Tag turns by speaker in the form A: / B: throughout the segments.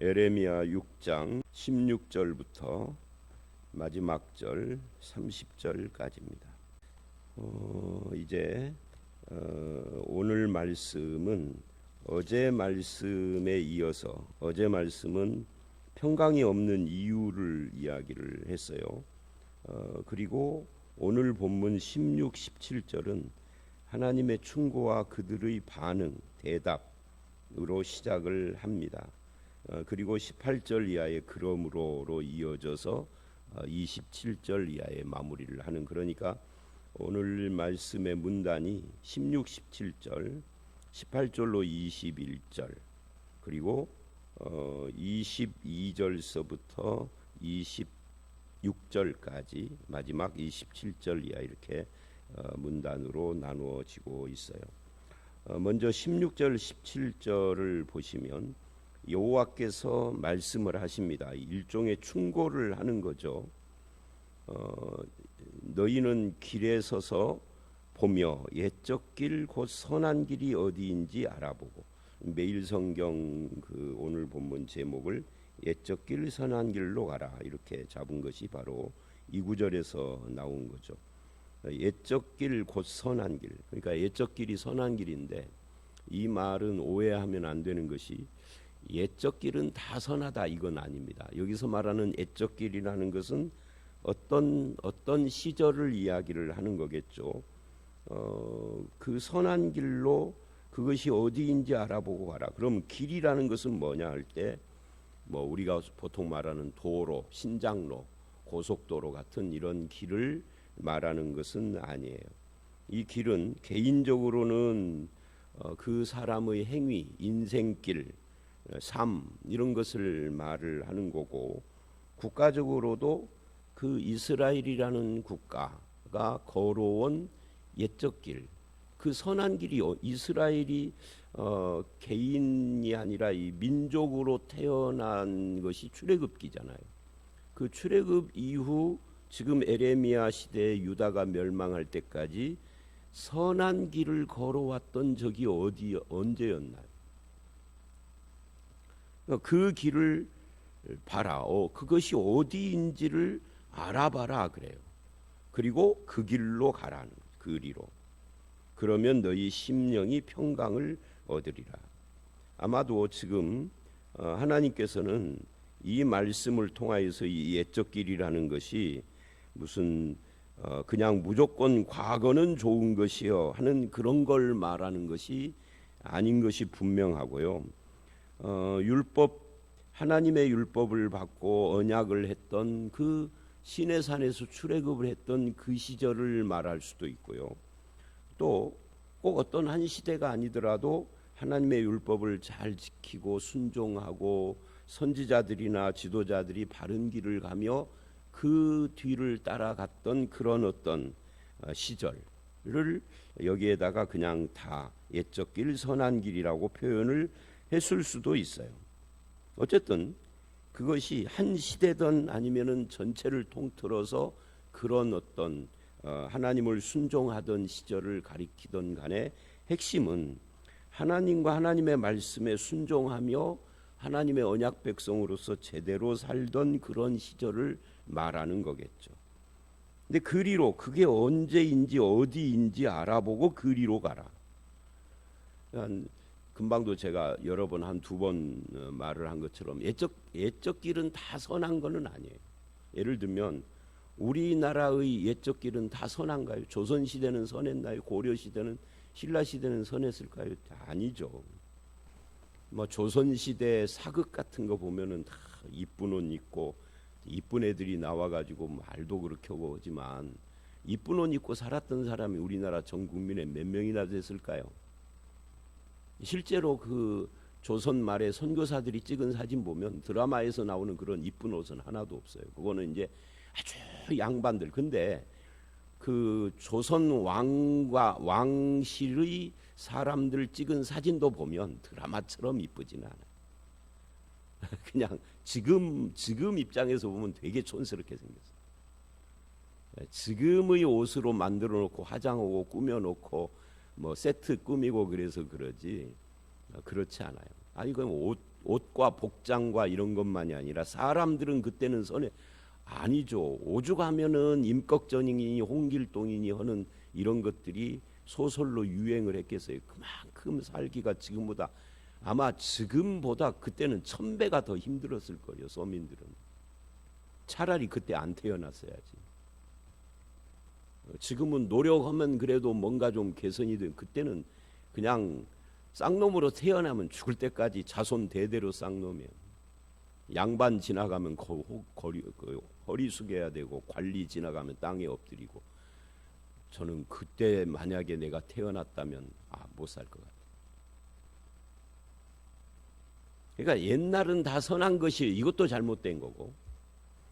A: 에레미야 6장 16절부터 마지막 절 30절까지입니다. 이제 오늘 말씀은 어제 말씀에 이어서 어제 말씀은 평강이 없는 이유를 이야기를 했어요. 그리고 오늘 본문 16, 17절은 하나님의 충고와 그들의 반응, 대답으로 시작을 합니다. 그리고 18절 이하의 그러므로로 이어져서 27절 이하의 마무리를 하는, 그러니까 오늘 말씀의 문단이 16, 17절, 18절로 21절, 그리고 22절서부터 26절까지 마지막 27절 이하 이렇게 문단으로 나누어지고 있어요. 먼저 16절, 17절을 보시면 여호와께서 말씀을 하십니다. 일종의 충고를 하는 거죠. 너희는 길에 서서 보며 옛적 길 곧 선한 길이 어디인지 알아보고, 매일 성경 그 오늘 본문 제목을 옛적 길 선한 길로 가라 이렇게 잡은 것이 바로 이 구절에서 나온 거죠. 옛적 길 곧 선한 길, 그러니까 옛적 길이 선한 길인데 이 말은 오해하면 안 되는 것이 옛적 길은 다 선하다 이건 아닙니다. 여기서 말하는 옛적 길이라는 것은 어떤 시절을 이야기를 하는 거겠죠. 그 선한 길로 그것이 어디인지 알아보고 가라. 그럼 길이라는 것은 뭐냐 할 때 뭐 우리가 보통 말하는 도로, 신장로, 고속도로 같은 이런 길을 말하는 것은 아니에요. 이 길은 개인적으로는 그 사람의 행위, 인생길, 삶 이런 것을 말을 하는 거고, 국가적으로도 그 이스라엘이라는 국가가 걸어온 옛적 길, 그 선한 길이 이스라엘이 개인이 아니라 이 민족으로 태어난 것이 출애굽기잖아요. 그 출애굽 이후 지금 에레미야 시대에 유다가 멸망할 때까지 선한 길을 걸어왔던 적이 언제였나요? 그 길을 봐라. 그것이 어디인지를 알아봐라 그래요. 그리고 그 길로 가라는, 그리로. 그러면 너희 심령이 평강을 얻으리라. 아마도 지금 하나님께서는 이 말씀을 통하여서 이 옛적 길이라는 것이 무슨 그냥 무조건 과거는 좋은 것이요 하는 그런 걸 말하는 것이 아닌 것이 분명하고요. 율법, 하나님의 율법을 받고 언약을 했던 그 시내산에서 출애굽을 했던 그 시절을 말할 수도 있고요. 또 꼭 어떤 한 시대가 아니더라도 하나님의 율법을 잘 지키고 순종하고 선지자들이나 지도자들이 바른 길을 가며 그 뒤를 따라갔던 그런 어떤 시절을 여기에다가 그냥 다 옛적 길, 선한 길이라고 표현을 했을 수도 있어요. 어쨌든 그것이 한 시대든 아니면은 전체를 통틀어서 그런 어떤 하나님을 순종하던 시절을 가리키던 간에 핵심은 하나님과 하나님의 말씀에 순종하며 하나님의 언약 백성으로서 제대로 살던 그런 시절을 말하는 거겠죠. 근데 그리로, 그게 언제인지 어디인지 알아보고 그리로 가라. 금방도 제가 여러 번 한 두 번 말을 한 것처럼 옛적 길은 다 선한 거는 아니에요. 예를 들면 우리나라의 옛적 길은 다 선한가요? 조선 시대는 선했나요? 고려 시대는, 신라 시대는 선했을까요? 아니죠. 뭐 조선 시대 사극 같은 거 보면은 다 이쁜 옷 입고 이쁜 애들이 나와가지고 말도 그렇게 오지만 이쁜 옷 입고 살았던 사람이 우리나라 전 국민에 몇 명이나 됐을까요? 실제로 그 조선 말에 선교사들이 찍은 사진 보면 드라마에서 나오는 그런 이쁜 옷은 하나도 없어요. 그거는 이제 아주 양반들. 근데 그 조선 왕과 왕실의 사람들 찍은 사진도 보면 드라마처럼 이쁘지는 않아요. 그냥 지금 입장에서 보면 되게 촌스럽게 생겼어요. 지금의 옷으로 만들어 놓고 화장하고 꾸며 놓고 뭐 세트 꾸미고 그래서 그러지 그렇지 않아요. 아니 그럼 옷 옷과 복장과 이런 것만이 아니라 사람들은 그때는 아니죠. 오죽하면은 임꺽정이니 홍길동이니 하는 이런 것들이 소설로 유행을 했겠어요. 그만큼 살기가 지금보다 아마 지금보다 그때는 1000배가 더 힘들었을 거예요. 서민들은. 차라리 그때 안 태어났어야지. 지금은 노력하면 그래도 뭔가 좀 개선이 돼. 그때는 그냥 쌍놈으로 태어나면 죽을 때까지 자손 대대로 쌍놈이에요. 양반 지나가면 허리 숙여야 되고 관리 지나가면 땅에 엎드리고. 저는 그때 만약에 내가 태어났다면 못 살 것 같아요. 그러니까 옛날은 다 선한 것이 이것도 잘못된 거고,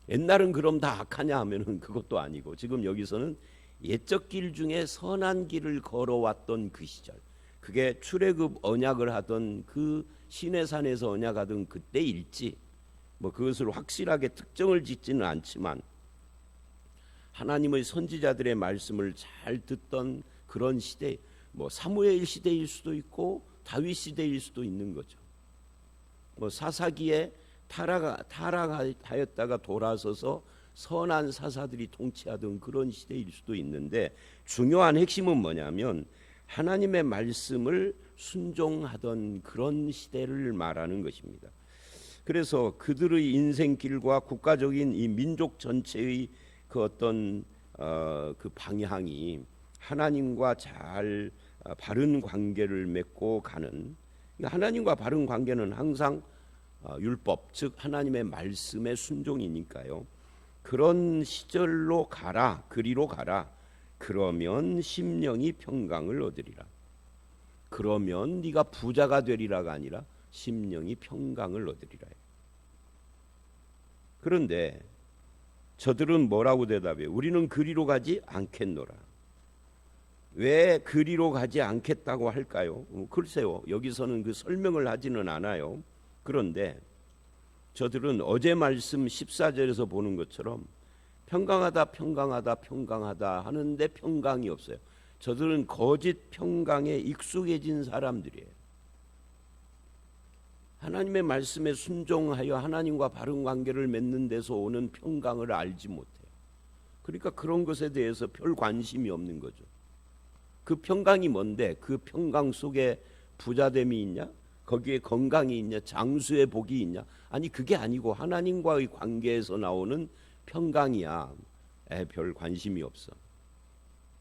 A: 옛날은 그럼 다 악하냐 하면은 그것도 아니고, 지금 여기서는 옛적 길 중에 선한 길을 걸어왔던 그 시절, 그게 출애굽 언약을 하던 그 시내산에서 언약하던 그때 일지, 뭐 그것을 확실하게 특정을 짓지는 않지만 하나님의 선지자들의 말씀을 잘 듣던 그런 시대, 뭐 사무엘 시대일 수도 있고 다윗 시대일 수도 있는 거죠. 뭐 사사기에 타락하였다가 돌아서서 선한 사사들이 통치하던 그런 시대일 수도 있는데, 중요한 핵심은 뭐냐면 하나님의 말씀을 순종하던 그런 시대를 말하는 것입니다. 그래서 그들의 인생길과 국가적인 이 민족 전체의 그 어떤 그 방향이 하나님과 잘 바른 관계를 맺고 가는, 하나님과 바른 관계는 항상 율법, 즉 하나님의 말씀의 순종이니까요. 그런 시절로 가라, 그리로 가라. 그러면 심령이 평강을 얻으리라. 그러면 네가 부자가 되리라가 아니라 심령이 평강을 얻으리라. 그런데 저들은 뭐라고 대답해요? 우리는 그리로 가지 않겠노라. 왜 그리로 가지 않겠다고 할까요? 글쎄요, 여기서는 그 설명을 하지는 않아요. 그런데 저들은 어제 말씀 14절에서 보는 것처럼 평강하다 평강하다 평강하다 하는데 평강이 없어요. 저들은 거짓 평강에 익숙해진 사람들이에요. 하나님의 말씀에 순종하여 하나님과 바른 관계를 맺는 데서 오는 평강을 알지 못해요. 그러니까 그런 것에 대해서 별 관심이 없는 거죠. 그 평강이 뭔데? 그 평강 속에 부자됨이 있냐? 거기에 건강이 있냐? 장수의 복이 있냐? 아니, 그게 아니고 하나님과의 관계에서 나오는 평강이야. 별 관심이 없어.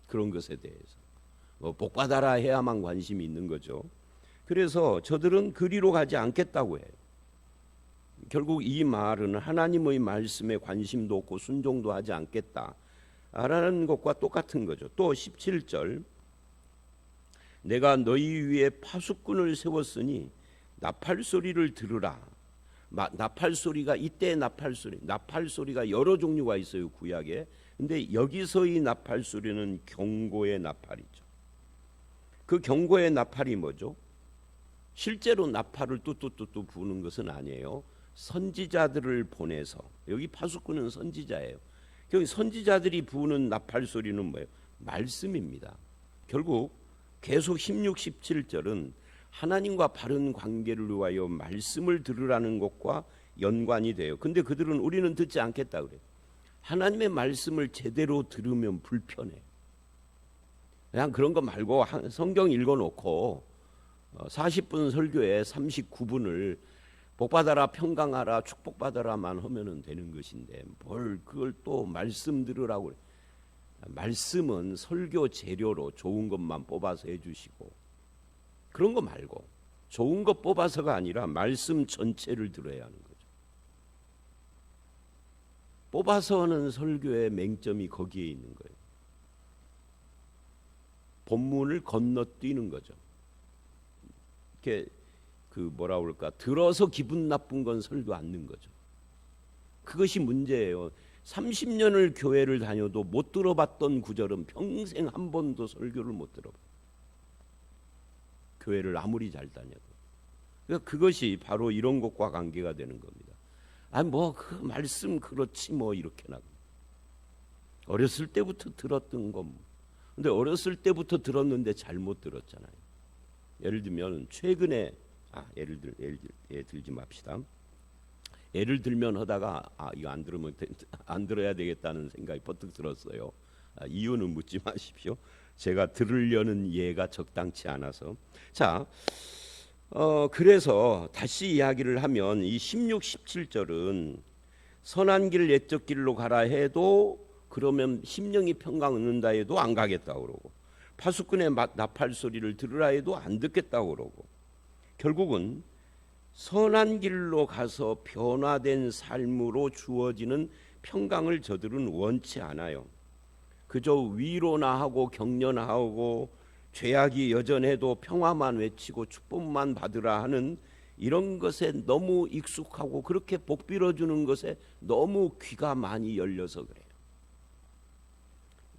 A: 그런 것에 대해서 복 받아라 해야만 관심이 있는 거죠. 그래서 저들은 그리로 가지 않겠다고 해요. 결국 이 말은 하나님의 말씀에 관심도 없고 순종도 하지 않겠다라는 것과 똑같은 거죠. 또 17절, 내가 너희 위에 파수꾼을 세웠으니 나팔 소리를 들으라. 나팔 소리가, 이때의 나팔 소리가 여러 종류가 있어요, 구약에. 근데 여기서의 나팔 소리는 경고의 나팔이죠. 그 경고의 나팔이 뭐죠? 실제로 나팔을 뚜뚜뚜뚜 부는 것은 아니에요. 선지자들을 보내서, 여기 파수꾼은 선지자예요. 여기 선지자들이 부는 나팔 소리는 뭐예요? 말씀입니다. 결국 계속 16, 17절은 하나님과 바른 관계를 위하여 말씀을 들으라는 것과 연관이 돼요. 근데 그들은 우리는 듣지 않겠다 그래요. 하나님의 말씀을 제대로 들으면 불편해. 그냥 그런 거 말고 성경 읽어놓고 40분 설교에 39분을 복받아라 평강하라 축복받아라만 하면 되는 것인데 뭘 그걸 또 말씀 들으라고 그래. 말씀은 설교 재료로 좋은 것만 뽑아서 해주시고, 그런 거 말고 좋은 것 뽑아서가 아니라 말씀 전체를 들어야 하는 거죠. 뽑아서 하는 설교의 맹점이 거기에 있는 거예요. 본문을 건너뛰는 거죠. 이렇게 뭐라 그럴까, 들어서 기분 나쁜 건 설교 않는 거죠. 그것이 문제예요. 30년을 교회를 다녀도 못 들어봤던 구절은 평생 한 번도 설교를 못 들어봐요. 교회를 아무리 잘 다녀도. 그러니까 그것이 바로 이런 것과 관계가 되는 겁니다. 그 말씀 그렇지 뭐 이렇게나. 어렸을 때부터 들었던 건, 근데 어렸을 때부터 들었는데 잘못 들었잖아요. 예를 들면 최근에 예를 들지 맙시다. 예를 들면 하다가 이거 안 들어야 되겠다는 생각이 버뜩 들었어요. 이유는 묻지 마십시오. 제가 들으려는 예가 적당치 않아서. 자, 그래서 다시 이야기를 하면 이 16, 17절은 선한 길 옛적 길로 가라 해도 그러면 심령이 평강 얻는다 해도 안 가겠다고 그러고, 파수꾼의 나팔 소리를 들으라 해도 안 듣겠다고 그러고, 결국은 선한 길로 가서 변화된 삶으로 주어지는 평강을 저들은 원치 않아요. 그저 위로나 하고 격려나 하고 죄악이 여전해도 평화만 외치고 축복만 받으라 하는 이런 것에 너무 익숙하고 그렇게 복 빌어주는 것에 너무 귀가 많이 열려서 그래요.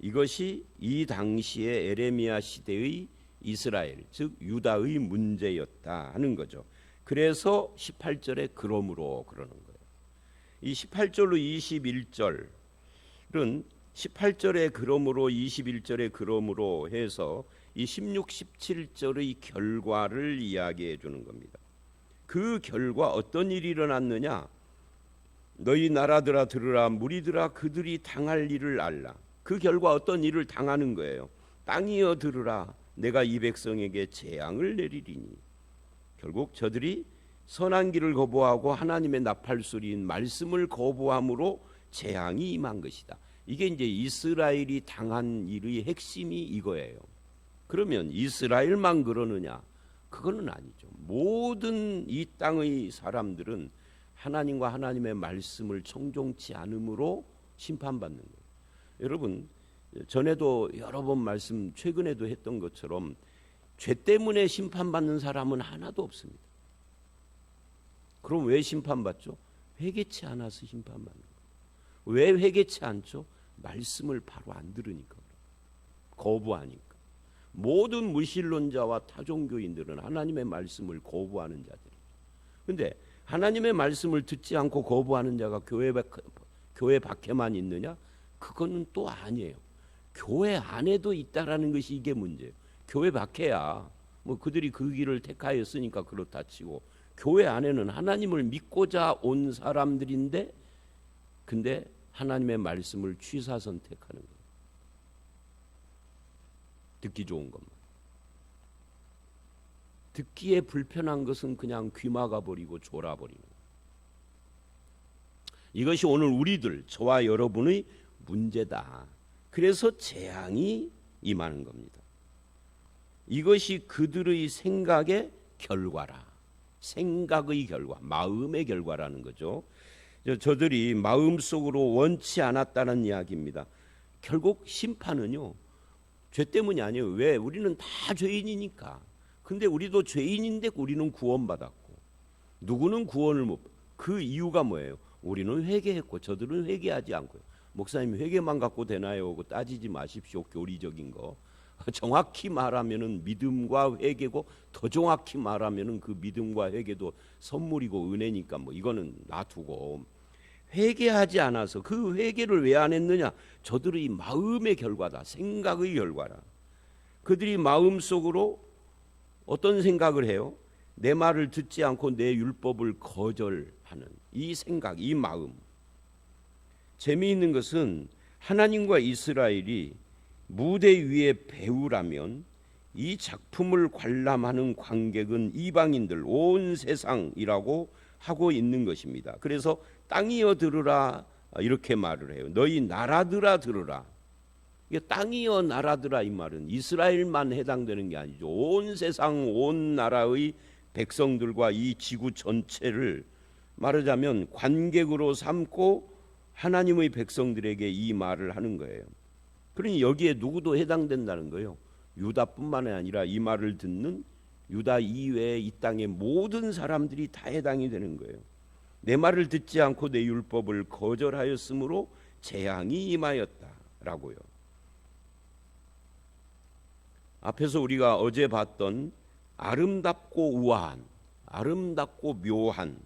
A: 이것이 이 당시의 에레미야 시대의 이스라엘, 즉 유다의 문제였다 하는 거죠. 그래서 18절에 그러므로 그러는 거예요. 이 18절로 21절은 18절에 그러므로 21절에 그러므로 해서 이 16, 17절의 결과를 이야기해 주는 겁니다. 그 결과 어떤 일이 일어났느냐? 너희 나라들아 들으라, 무리들아 그들이 당할 일을 알라. 그 결과 어떤 일을 당하는 거예요. 땅이여 들으라, 내가 이 백성에게 재앙을 내리리니. 결국 저들이 선한 길을 거부하고 하나님의 나팔소리인 말씀을 거부함으로 재앙이 임한 것이다. 이게 이제 이스라엘이 당한 일의 핵심이 이거예요. 그러면 이스라엘만 그러느냐? 그거는 아니죠. 모든 이 땅의 사람들은 하나님과 하나님의 말씀을 청종치 않음으로 심판받는 거예요. 여러분, 전에도 여러 번 최근에도 했던 것처럼 죄 때문에 심판받는 사람은 하나도 없습니다. 그럼 왜 심판받죠? 회개치 않아서 심판받는 거예요. 왜 회개치 않죠? 말씀을 바로 안 들으니까, 거부하니까. 모든 무신론자와 타종교인들은 하나님의 말씀을 거부하는 자들이에요. 그런데 하나님의 말씀을 듣지 않고 거부하는 자가 교회 밖에만 있느냐? 그거는 또 아니에요. 교회 안에도 있다라는 것이 이게 문제예요. 교회 밖에야 뭐 그들이 그 길을 택하였으니까 그렇다 치고, 교회 안에는 하나님을 믿고자 온 사람들인데 근데 하나님의 말씀을 취사 선택하는 거예요. 듣기 좋은 것만. 듣기에 불편한 것은 그냥 귀 막아버리고 졸아버리는 거예요. 이것이 오늘 우리들, 저와 여러분의 문제다. 그래서 재앙이 임하는 겁니다. 이것이 그들의 생각의 결과라. 생각의 결과, 마음의 결과라는 거죠. 저들이 마음속으로 원치 않았다는 이야기입니다. 결국 심판은요, 죄 때문이 아니에요. 왜? 우리는 다 죄인이니까. 근데 우리도 죄인인데 우리는 구원받았고, 누구는 구원을 못 받고, 그 이유가 뭐예요? 우리는 회개했고 저들은 회개하지 않고요. 목사님, 회개만 갖고 되나요? 따지지 마십시오. 교리적인 거. 정확히 말하면은 믿음과 회개고, 더 정확히 말하면은 그 믿음과 회개도 선물이고 은혜니까 뭐 이거는 놔두고, 회개하지 않아서 그 회개를 왜 안 했느냐? 저들의 마음의 결과다. 생각의 결과라. 그들이 마음속으로 어떤 생각을 해요? 내 말을 듣지 않고 내 율법을 거절하는 이 생각, 이 마음. 재미있는 것은 하나님과 이스라엘이 무대 위에 배우라면 이 작품을 관람하는 관객은 이방인들, 온 세상이라고 하고 있는 것입니다. 그래서 땅이여 들으라 이렇게 말을 해요. 너희 나라들아 들으라. 이게 땅이여 나라들아 이 말은 이스라엘만 해당되는 게 아니죠. 온 세상, 온 나라의 백성들과 이 지구 전체를 말하자면 관객으로 삼고 하나님의 백성들에게 이 말을 하는 거예요. 그러니 여기에 누구도 해당된다는 거예요. 유다뿐만 아니라 이 말을 듣는 유다 이외의 이 땅의 모든 사람들이 다 해당이 되는 거예요. 내 말을 듣지 않고 내 율법을 거절하였으므로 재앙이 임하였다라고요. 앞에서 우리가 어제 봤던 아름답고 우아한, 아름답고 묘한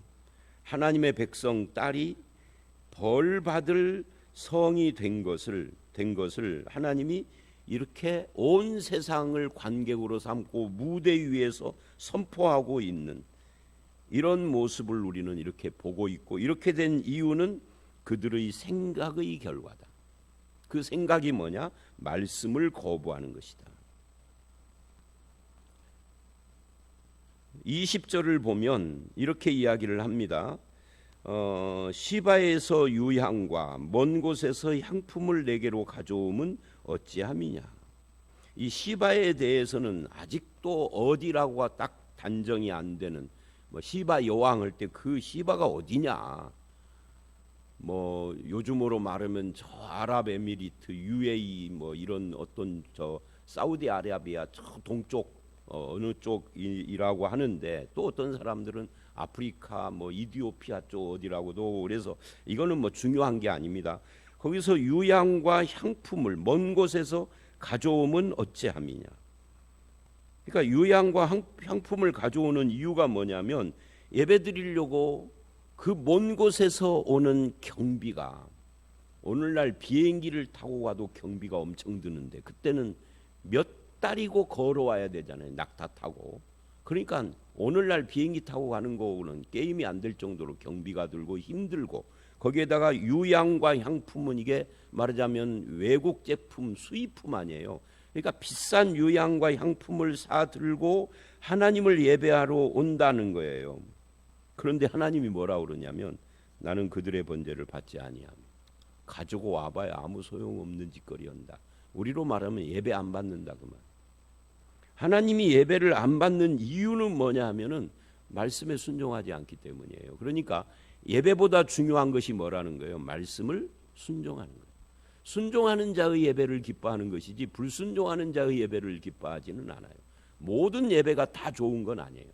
A: 하나님의 백성 딸이 벌 받을 성이 된 것을 하나님이 이렇게 온 세상을 관객으로 삼고 무대 위에서 선포하고 있는 이런 모습을 우리는 이렇게 보고 있고, 이렇게 된 이유는 그들의 생각의 결과다. 그 생각이 뭐냐? 말씀을 거부하는 것이다. 20절을 보면 이렇게 이야기를 합니다. 시바에서 유향과 먼 곳에서 향품을 내게로 가져오면 어찌함이냐. 이 시바에 대해서는 아직도 어디라고 딱 단정이 안 되는, 뭐 시바 여왕 할 때 그 시바가 어디냐, 뭐 요즘으로 말하면 저 아랍에미리트, UAE 뭐 이런 어떤 저 사우디아라비아 저 동쪽 어느 쪽이라고 하는데, 또 어떤 사람들은 아프리카 뭐 이디오피아 쪽 어디라고도, 그래서 이거는 뭐 중요한 게 아닙니다. 거기서 유향과 향품을 먼 곳에서 가져오면 어찌함이냐. 그러니까 유향과 향품을 가져오는 이유가 뭐냐면, 예배드리려고 그 먼 곳에서 오는 경비가, 오늘날 비행기를 타고 가도 경비가 엄청 드는데 그때는 몇 달이고 걸어와야 되잖아요, 낙타 타고. 그러니까 오늘날 비행기 타고 가는 거는 게임이 안 될 정도로 경비가 들고 힘들고, 거기에다가 유향과 향품은 이게 말하자면 외국 제품, 수입품 아니에요. 그러니까 비싼 유향과 향품을 사 들고 하나님을 예배하러 온다는 거예요. 그런데 하나님이 뭐라고 그러냐면, 나는 그들의 번제를 받지 아니하며 가지고 와봐야 아무 소용없는 짓거리한다. 우리로 말하면 예배 안 받는다 그 말. 하나님이 예배를 안 받는 이유는 뭐냐 하면은 말씀에 순종하지 않기 때문이에요. 그러니까 예배보다 중요한 것이 뭐라는 거예요? 말씀을 순종하는 거예요. 순종하는 자의 예배를 기뻐하는 것이지 불순종하는 자의 예배를 기뻐하지는 않아요. 모든 예배가 다 좋은 건 아니에요.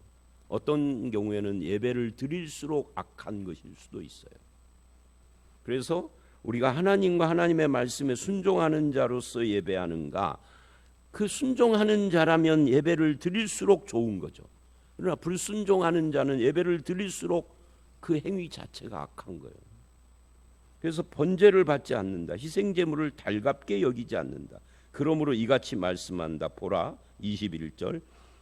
A: 어떤 경우에는 예배를 드릴수록 악한 것일 수도 있어요. 그래서 우리가 하나님과 하나님의 말씀에 순종하는 자로서 예배하는가, 그 순종하는 자라면 예배를 드릴수록 좋은 거죠. 그러나 불순종하는 자는 예배를 드릴수록 그 행위 자체가 악한 거예요. 그래서 번제를 받지 않는다. 희생제물을 달갑게 여기지 않는다. 그러므로 이같이 말씀한다. 보라 21절.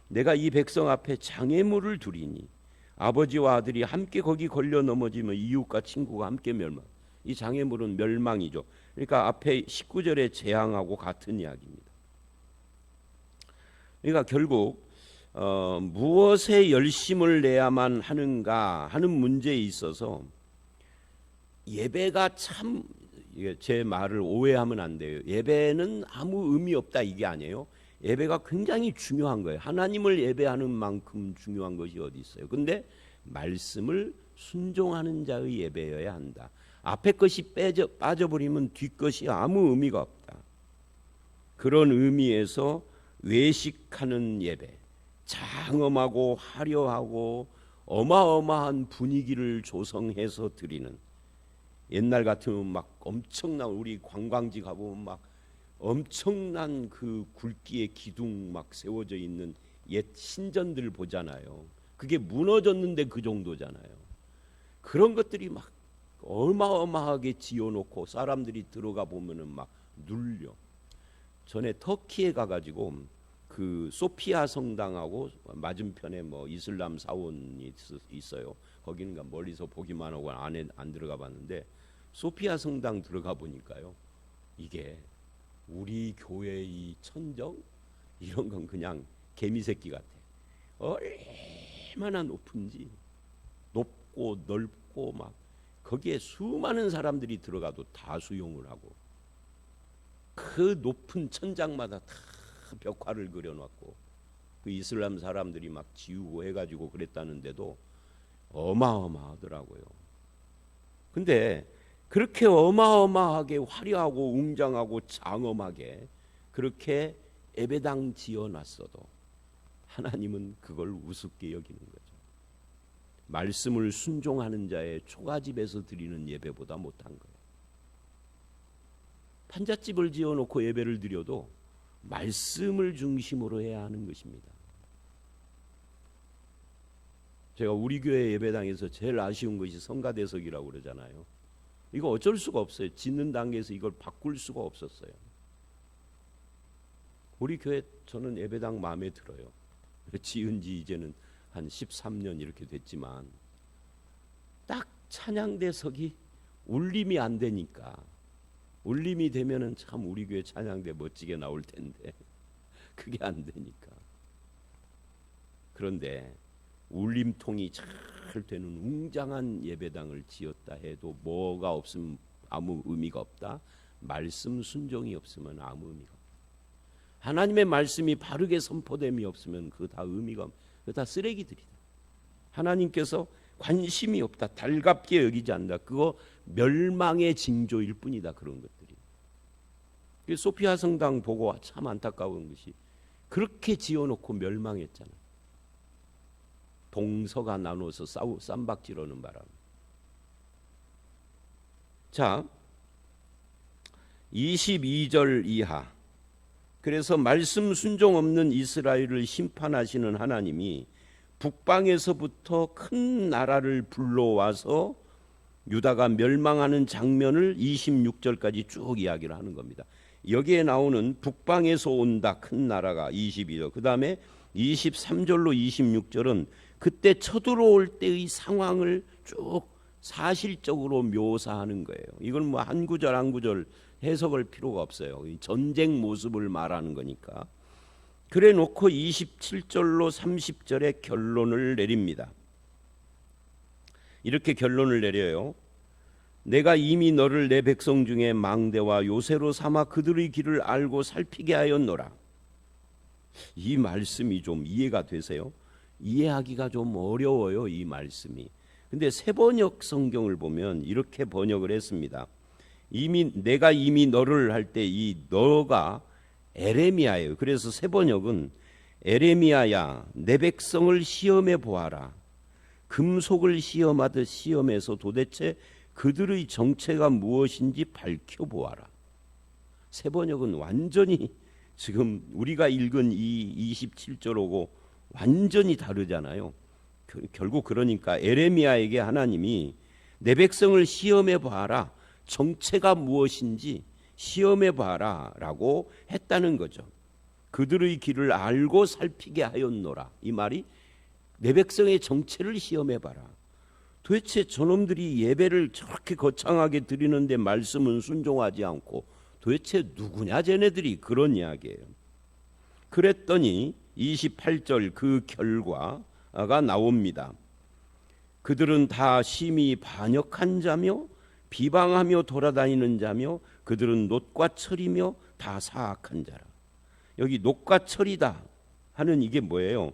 A: 내가 이 백성 앞에 장애물을 두리니 아버지와 아들이 함께 거기 걸려 넘어지면 이웃과 친구가 함께 멸망. 이 장애물은 멸망이죠. 그러니까 앞에 19절의 재앙하고 같은 이야기입니다. 그러니까 결국 무엇에 열심을 내야만 하는가 하는 문제에 있어서 예배가 참, 제 말을 오해하면 안 돼요. 예배는 아무 의미 없다 이게 아니에요. 예배가 굉장히 중요한 거예요. 하나님을 예배하는 만큼 중요한 것이 어디 있어요. 근데 말씀을 순종하는 자의 예배여야 한다. 앞에 것이 빠져버리면 뒷것이 아무 의미가 없다. 그런 의미에서 외식하는 예배, 장엄하고 화려하고 어마어마한 분위기를 조성해서 드리는, 옛날 같으면 막 엄청난, 우리 관광지 가보면 막 엄청난 그 굵기의 기둥 막 세워져 있는 옛 신전들 보잖아요. 그게 무너졌는데 그 정도잖아요. 그런 것들이 막 어마어마하게 지어놓고 사람들이 들어가 보면은 막 눌려. 전에 터키에 가가지고 그 소피아 성당하고 맞은편에 뭐 이슬람 사원이 있어요. 거기는 멀리서 보기만 하고 안에 안 들어가 봤는데, 소피아 성당 들어가 보니까요, 이게 우리 교회의 천정 이런 건 그냥 개미새끼 같아. 얼마나 높은지, 높고 넓고 막 거기에 수많은 사람들이 들어가도 다 수용을 하고, 그 높은 천장마다 다 벽화를 그려놨고, 그 이슬람 사람들이 막 지우고 해가지고 그랬다는데도 어마어마하더라고요. 근데 그렇게 어마어마하게 화려하고 웅장하고 장엄하게 그렇게 예배당 지어놨어도 하나님은 그걸 우습게 여기는 거죠. 말씀을 순종하는 자의 초가집에서 드리는 예배보다 못한 거예요. 판잣집을 지어놓고 예배를 드려도 말씀을 중심으로 해야 하는 것입니다. 제가 우리 교회 예배당에서 제일 아쉬운 것이 성가대석이라고 그러잖아요. 이거 어쩔 수가 없어요. 짓는 단계에서 이걸 바꿀 수가 없었어요. 우리 교회 저는 예배당 마음에 들어요. 지은 지 이제는 한 13년 이렇게 됐지만 딱 찬양대석이 울림이 안 되니까, 울림이 되면은 참 우리 교회 찬양대 멋지게 나올 텐데 그게 안 되니까. 그런데 울림통이 잘 되는 웅장한 예배당을 지었다 해도 뭐가 없으면 아무 의미가 없다. 말씀 순종이 없으면 아무 의미가 없다. 하나님의 말씀이 바르게 선포됨이 없으면 그거 다 의미가 없다. 그거 다 쓰레기들이다. 하나님께서 관심이 없다, 달갑게 여기지 않는다. 그거 멸망의 징조일 뿐이다. 그런 것들이. 소피아 성당 보고 참 안타까운 것이 그렇게 지어놓고 멸망했잖아. 동서가 나눠서 쌈박질하는 바람. 자, 22절 이하. 그래서 말씀 순종 없는 이스라엘을 심판하시는 하나님이 북방에서부터 큰 나라를 불러와서 유다가 멸망하는 장면을 26절까지 쭉 이야기를 하는 겁니다. 여기에 나오는 북방에서 온다 큰 나라가 22절, 그 다음에 23절로 26절은 그때 쳐들어올 때의 상황을 쭉 사실적으로 묘사하는 거예요. 이건 뭐 한 구절 한 구절 해석할 필요가 없어요. 전쟁 모습을 말하는 거니까. 그래 놓고 27절로 30절에 결론을 내립니다. 이렇게 결론을 내려요. 내가 이미 너를 내 백성 중에 망대와 요새로 삼아 그들의 길을 알고 살피게 하였노라. 이 말씀이 좀 이해가 되세요? 이해하기가 좀 어려워요, 이 말씀이. 근데 새번역 성경을 보면 이렇게 번역을 했습니다. 내가 이미 너를 할 때 이 너가 에레미야예요. 그래서 새번역은 에레미야야, 내 백성을 시험해 보아라. 금속을 시험하듯 시험해서 도대체 그들의 정체가 무엇인지 밝혀보아라. 새번역은 완전히 지금 우리가 읽은 이 27절하고 완전히 다르잖아요. 결국 그러니까 에레미야에게 하나님이 내 백성을 시험해 봐라, 정체가 무엇인지 시험해 봐라 라고 했다는 거죠. 그들의 길을 알고 살피게 하였노라. 이 말이 내 백성의 정체를 시험해 봐라. 도대체 저놈들이 예배를 저렇게 거창하게 드리는데 말씀은 순종하지 않고 도대체 누구냐 쟤네들이, 그런 이야기예요. 그랬더니 28절 그 결과가 나옵니다. 그들은 다 심히 반역한 자며 비방하며 돌아다니는 자며 그들은 놋과 철이며 다 사악한 자라. 여기 놋과 철이다 하는 이게 뭐예요?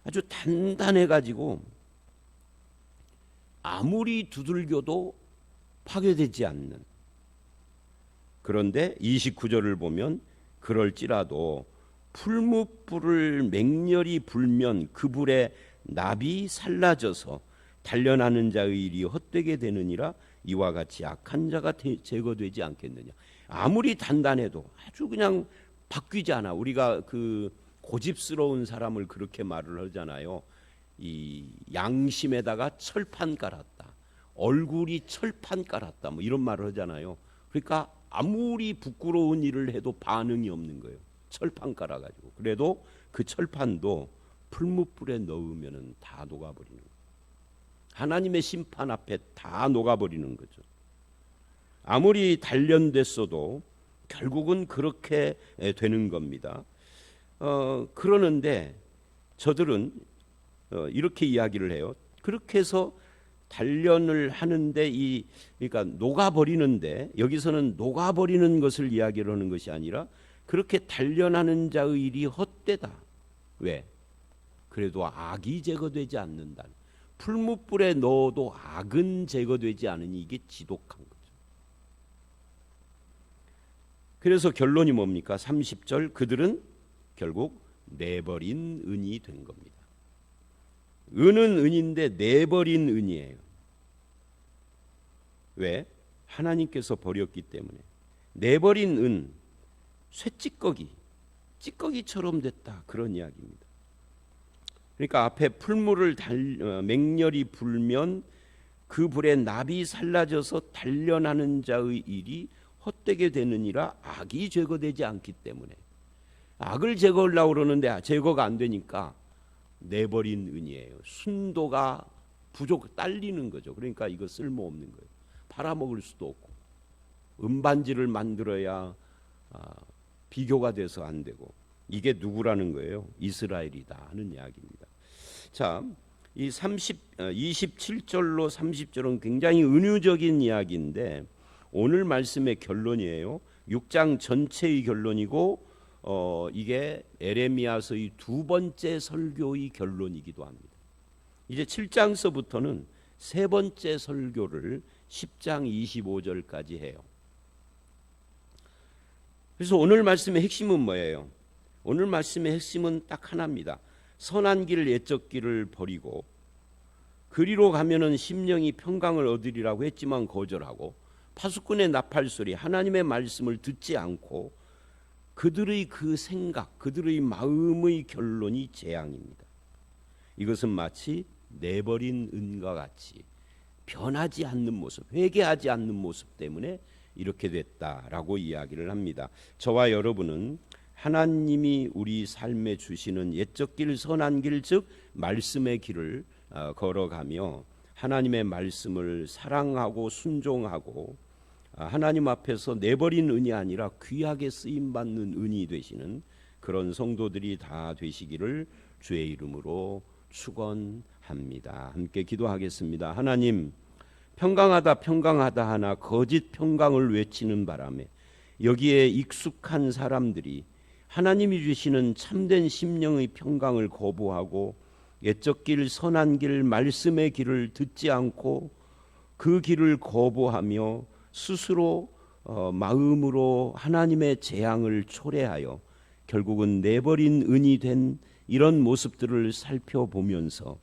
A: 아주 단단해가지고 아무리 두들겨도 파괴되지 않는. 그런데 29절을 보면 그럴지라도 풀무불을 맹렬히 불면 그 불에 납이 살라져서 단련하는 자의 일이 헛되게 되느니라. 이와 같이 악한 자가 제거되지 않겠느냐. 아무리 단단해도 아주 그냥 바뀌지 않아. 우리가 그 고집스러운 사람을 그렇게 말을 하잖아요. 이 양심에다가 철판 깔았다, 얼굴이 철판 깔았다, 뭐 이런 말을 하잖아요. 그러니까 아무리 부끄러운 일을 해도 반응이 없는 거예요. 철판 깔아가지고. 그래도 그 철판도 풀무불에 넣으면은 다 녹아버리는 거예요. 하나님의 심판 앞에 다 녹아버리는 거죠. 아무리 단련됐어도 결국은 그렇게 되는 겁니다. 그러는데 저들은 이렇게 이야기를 해요. 그렇게 해서 단련을 하는데 그러니까 녹아버리는데, 여기서는 녹아버리는 것을 이야기를 하는 것이 아니라 그렇게 단련하는 자의 일이 헛되다. 왜? 그래도 악이 제거되지 않는다. 풀무불에 넣어도 악은 제거되지 않으니 이게 지독한 거죠. 그래서 결론이 뭡니까? 30절 그들은 결국 내버린 은이 된 겁니다. 은은 은인데 내버린 은이에요. 왜? 하나님께서 버렸기 때문에. 내버린 은, 찌꺼기처럼 됐다, 그런 이야기입니다. 그러니까 앞에 풀무를 맹렬히 불면 그 불에 납이 살라져서 단련하는 자의 일이 헛되게 되느니라. 악이 제거되지 않기 때문에. 악을 제거하려고 그러는데 제거가 안 되니까 내버린 은이에요. 순도가 딸리는 거죠. 그러니까 이거 쓸모없는 거예요. 팔아먹을 수도 없고 은반지를 만들어야 비교가 돼서 안 되고, 이게 누구라는 거예요? 이스라엘이다 하는 이야기입니다. 자, 이 27절로 30절은 굉장히 은유적인 이야기인데 오늘 말씀의 결론이에요. 6장 전체의 결론이고 이게 에레미야서의 두 번째 설교의 결론이기도 합니다. 이제 7장서부터는 세 번째 설교를 10장 25절까지 해요. 그래서 오늘 말씀의 핵심은 뭐예요? 오늘 말씀의 핵심은 딱 하나입니다. 선한 길 옛적 길을 버리고 그리로 가면은 심령이 평강을 얻으리라고 했지만 거절하고 파수꾼의 나팔소리 하나님의 말씀을 듣지 않고 그들의 그 생각, 그들의 마음의 결론이 재앙입니다. 이것은 마치 내버린 은과 같이 변하지 않는 모습, 회개하지 않는 모습 때문에 이렇게 됐다라고 이야기를 합니다. 저와 여러분은 하나님이 우리 삶에 주시는 옛적 길, 선한 길, 즉 말씀의 길을 걸어가며 하나님의 말씀을 사랑하고 순종하고 하나님 앞에서 내버린 은이 아니라 귀하게 쓰임받는 은이 되시는 그런 성도들이 다 되시기를 주의 이름으로 축원합니다. 함께 기도하겠습니다. 하나님, 평강하다 평강하다 하나 거짓 평강을 외치는 바람에 여기에 익숙한 사람들이 하나님이 주시는 참된 심령의 평강을 거부하고 옛적 길, 선한 길, 말씀의 길을 듣지 않고 그 길을 거부하며 스스로 마음으로 하나님의 재앙을 초래하여 결국은 내버린 은이 된 이런 모습들을 살펴보면서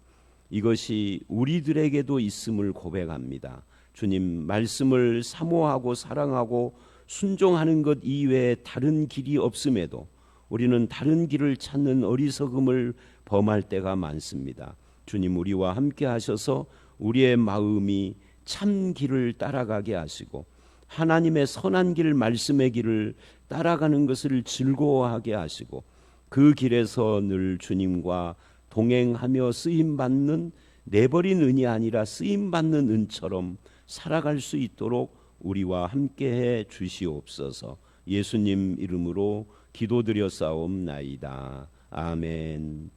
A: 이것이 우리들에게도 있음을 고백합니다. 주님, 말씀을 사모하고 사랑하고 순종하는 것 이외에 다른 길이 없음에도 우리는 다른 길을 찾는 어리석음을 범할 때가 많습니다. 주님, 우리와 함께 하셔서 우리의 마음이 참 길을 따라가게 하시고 하나님의 선한 길, 말씀의 길을 따라가는 것을 즐거워하게 하시고 그 길에서 늘 주님과 동행하며 쓰임받는, 내버린 은이 아니라 쓰임받는 은처럼 살아갈 수 있도록 우리와 함께해 주시옵소서. 예수님 이름으로 기도드려 싸움나이다. 아멘.